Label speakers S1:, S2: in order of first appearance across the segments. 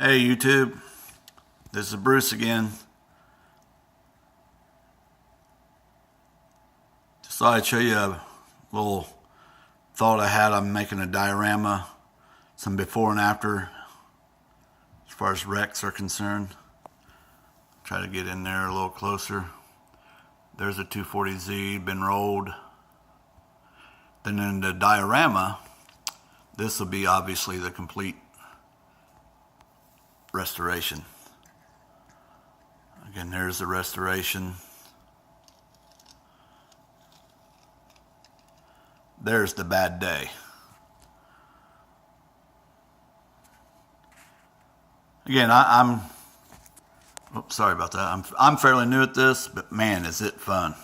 S1: Hey YouTube, this is Bruce again. Just thought I'd show you a little thought I had on making a diorama, some before and after as far as wrecks are concerned. Try to get in there a little closer. There's a 240Z been rolled. Then in the diorama, this will be obviously the complete restoration. Again, there's the restoration. There's the bad day. Again, sorry about that. I'm fairly new at this, but man, is it fun.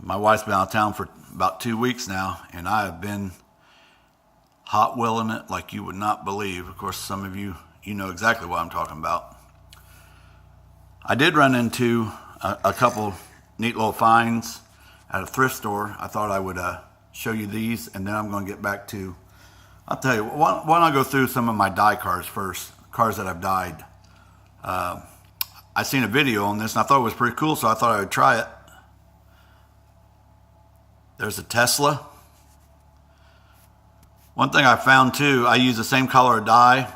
S1: My wife's been out of town for about 2 weeks now, and I have been hot wheeling it like you would not believe. Of course, some of you know exactly what I'm talking about. I did run into a couple neat little finds at a thrift store. I thought I would show you these, and then I'm going to get back to, I'll tell you, why don't I go through some of my die cars first, cars that I've dyed. I seen a video on this, and I thought it was pretty cool, so I thought I would try it. There's a Tesla. One thing I found too, I use the same color of dye.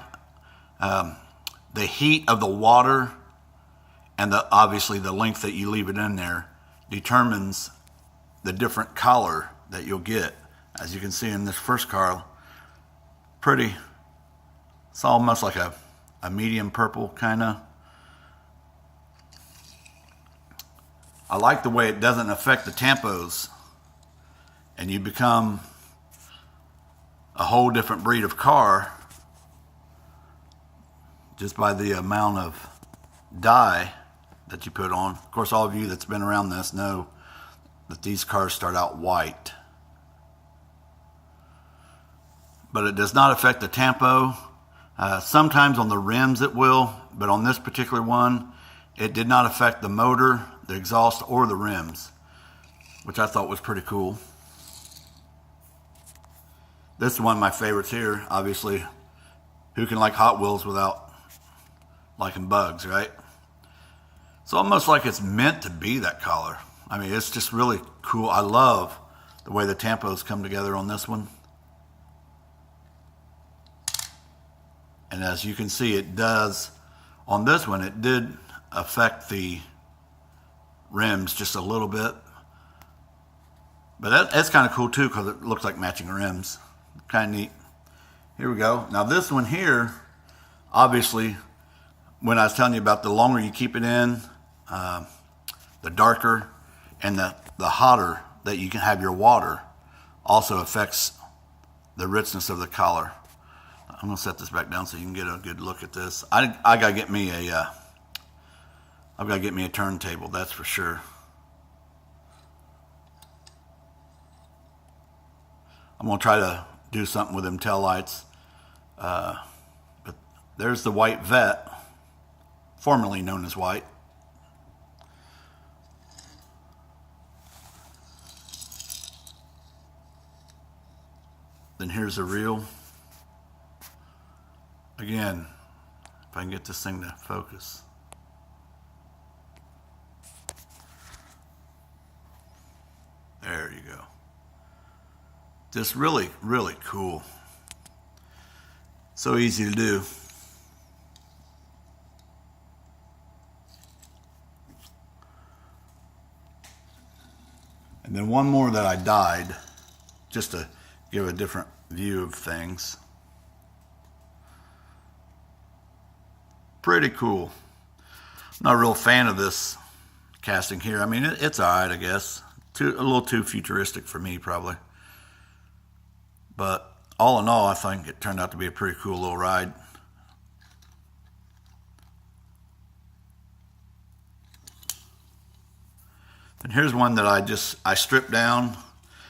S1: The heat of the water and obviously the length that you leave it in there determines the different color that you'll get. As you can see in this first car, it's almost like a medium purple kind of. I like the way it doesn't affect the tampos, and you become a whole different breed of car just by the amount of dye that you put on. Of course, all of you that's been around this know that these cars start out white. But it does not affect the tampo. Sometimes on the rims it will, but on this particular one, it did not affect the motor, the exhaust, or the rims, which I thought was pretty cool. This is one of my favorites here, obviously. Who can like Hot Wheels without liking bugs, right? It's almost like it's meant to be that color. I mean, it's just really cool. I love the way the tampos come together on this one. And as you can see, it does, on this one, it did affect the rims just a little bit. But that's kind of cool too, because it looks like matching rims. Kind of neat. Here we go. Now this one here, obviously, when I was telling you about the longer you keep it in, the darker and the hotter that you can have your water also affects the richness of the color. I'm gonna set this back down so you can get a good look at this. I gotta get me I've gotta get me a turntable, that's for sure. I'm gonna try to do something with them tail lights. But there's the white vet, formerly known as white. Then here's the real. Again, if I can get this thing to focus. There you go. Just really, really cool. So easy to do. And then one more that I dyed, just to give a different view of things. Pretty cool. I'm not a real fan of this casting here. I mean, it's all right, I guess. A little too futuristic for me, probably. But all in all, I think it turned out to be a pretty cool little ride. And here's one that I stripped down.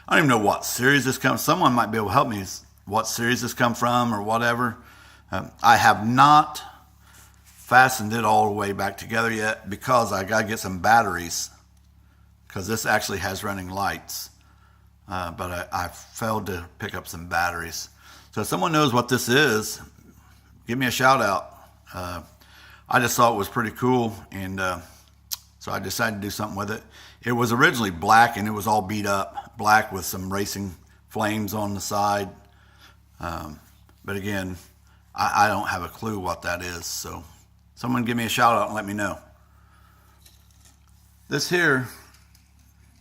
S1: I don't even know what series this comes. Someone might be able to help me what series this come from or whatever. I have not fastened it all the way back together yet because I got to get some batteries, because this actually has running lights. But I failed to pick up some batteries. So if someone knows what this is, give me a shout out. I just thought it was pretty cool, and so I decided to do something with it. It was originally black, and it was all beat up, black with some racing flames on the side. But again, I don't have a clue what that is, so someone give me a shout out and let me know. This here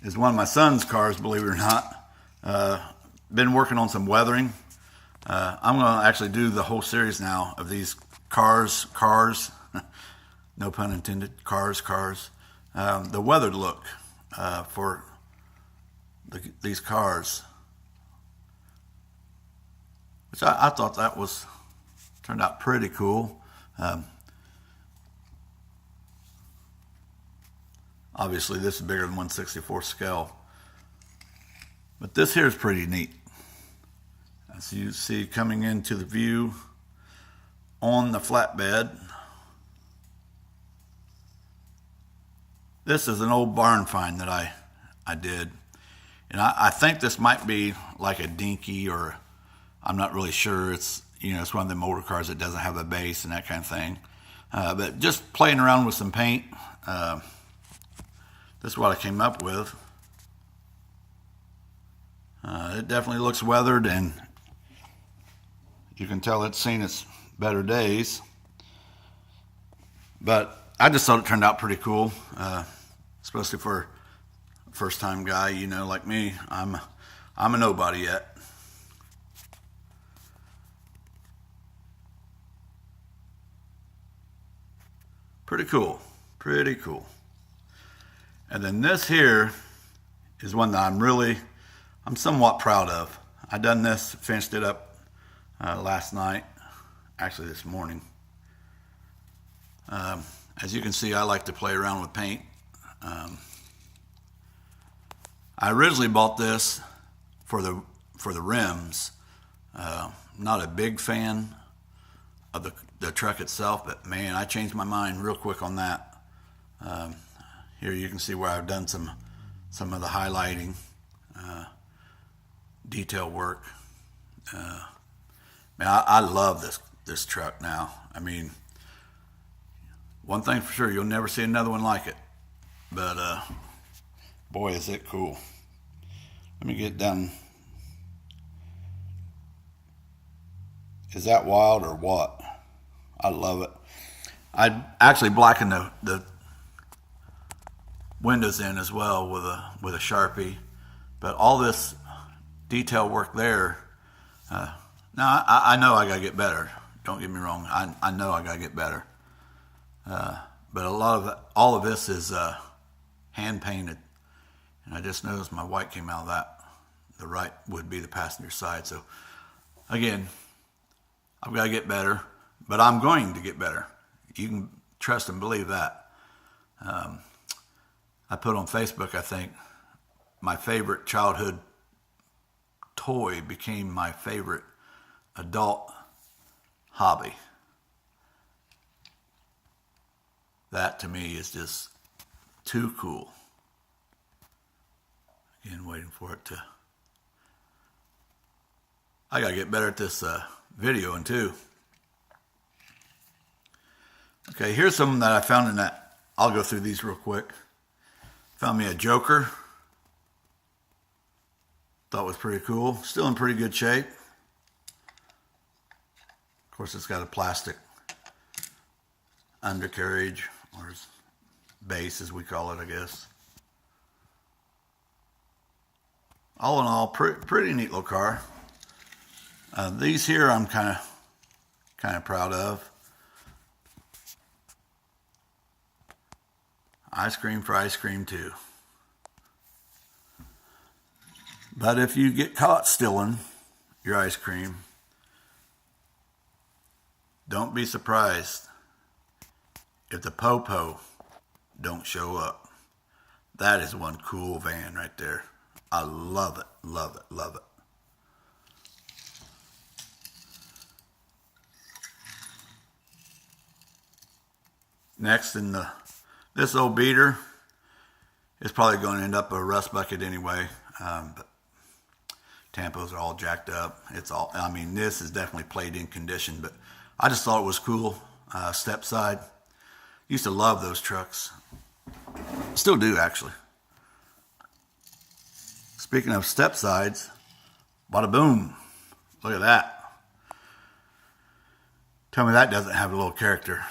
S1: is one of my son's cars, believe it or not. Been working on some weathering. I'm going to actually do the whole series now of these cars, no pun intended, cars. The weathered look for these cars, which I thought that turned out pretty cool. Obviously, this is bigger than 1/64 scale, but this here is pretty neat. As you see, coming into the view on the flatbed, this is an old barn find that I did, and I think this might be like a dinky, or I'm not really sure. It's it's one of them older cars that doesn't have a base and that kind of thing. But just playing around with some paint, this is what I came up with. It definitely looks weathered, and you can tell it's seen its better days. But I just thought it turned out pretty cool, especially for a first-time guy, like me. I'm a nobody yet. Pretty cool. And then this here is one that I'm somewhat proud of. I done this, finished it up last night, actually this morning. As you can see, I like to play around with paint. I originally bought this for the rims. Not a big fan of the truck itself, but man, I changed my mind real quick on that. Here you can see where I've done some of the highlighting, detail work. Man, I love this truck now. I mean, one thing for sure, you'll never see another one like it. But boy, is it cool. Let me get down. Is that wild or what? I love it. I actually blackened the windows in as well with a Sharpie, but all this detail work there. Now I know I gotta get better. Don't get me wrong. I know I gotta get better. But all of this is hand painted, and I just noticed my white came out of that. The right would be the passenger side. So again, I've got to get better, but I'm going to get better. You can trust and believe that. I put on Facebook, I think, my favorite childhood toy became my favorite adult hobby. That to me is just too cool. Again, waiting for it to... I got to get better at this videoing too. Okay, here's something that I found in that. I'll go through these real quick. Found me a Joker. Thought was pretty cool. Still in pretty good shape. Of course, it's got a plastic undercarriage, or base as we call it, I guess. All in all, pretty neat little car. These here I'm kind of proud of. Ice cream for ice cream too. But if you get caught stealing your ice cream, don't be surprised if the po-po don't show up. That is one cool van right there. I love it, love it, love it. Next, this old beater is probably going to end up a rust bucket anyway. But tampos are all jacked up. This is definitely played in condition, but I just thought it was cool. step side. Used to love those trucks. Still do, actually. Speaking of step sides, bada boom. Look at that. Tell me that doesn't have a little character.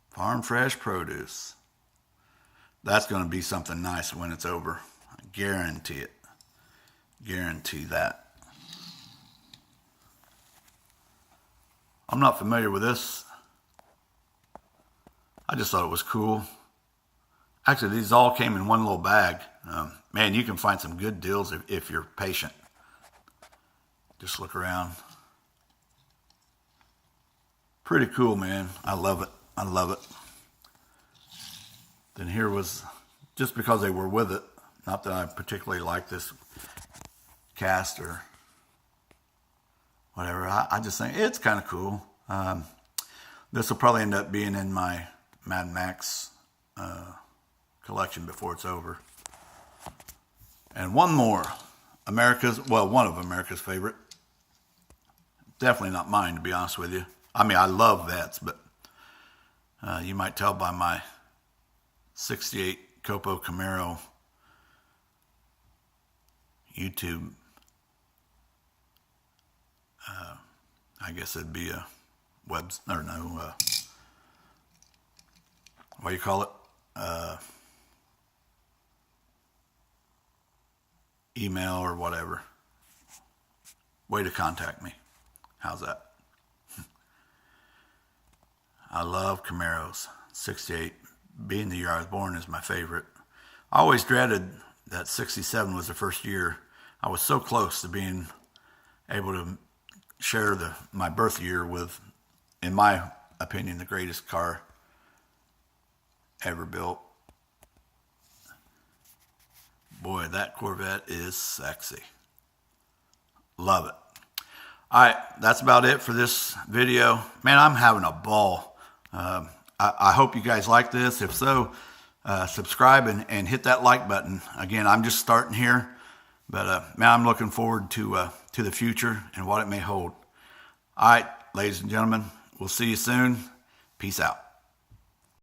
S1: Farm fresh produce. That's going to be something nice when it's over. I guarantee it. Guarantee that. I'm not familiar with this. I just thought it was cool. Actually, these all came in one little bag. Man, you can find some good deals if you're patient. Just look around. Pretty cool, man. I love it. I love it. Then here was, just because they were with it, not that I particularly like this cast or whatever. I just think it's kind of cool. This will probably end up being in my Mad Max collection before it's over. And one more. One of America's favorite. Definitely not mine, to be honest with you. I mean, I love Vets, but you might tell by my 68 Copo Camaro YouTube. I guess it'd be a what do you call it? Email or whatever. Way to contact me. How's that? I love Camaros. 68, being the year I was born, is my favorite. I always dreaded that 67 was the first year. I was so close to being able to share my birth year with, in my opinion, the greatest car ever built. Boy, that Corvette is sexy. Love it. All right, that's about it for this video. Man, I'm having a ball. I hope you guys like this. If so, subscribe and hit that like button. Again, I'm just starting here, but man, I'm looking forward to the future and what it may hold. All right, ladies and gentlemen, we'll see you soon. Peace out.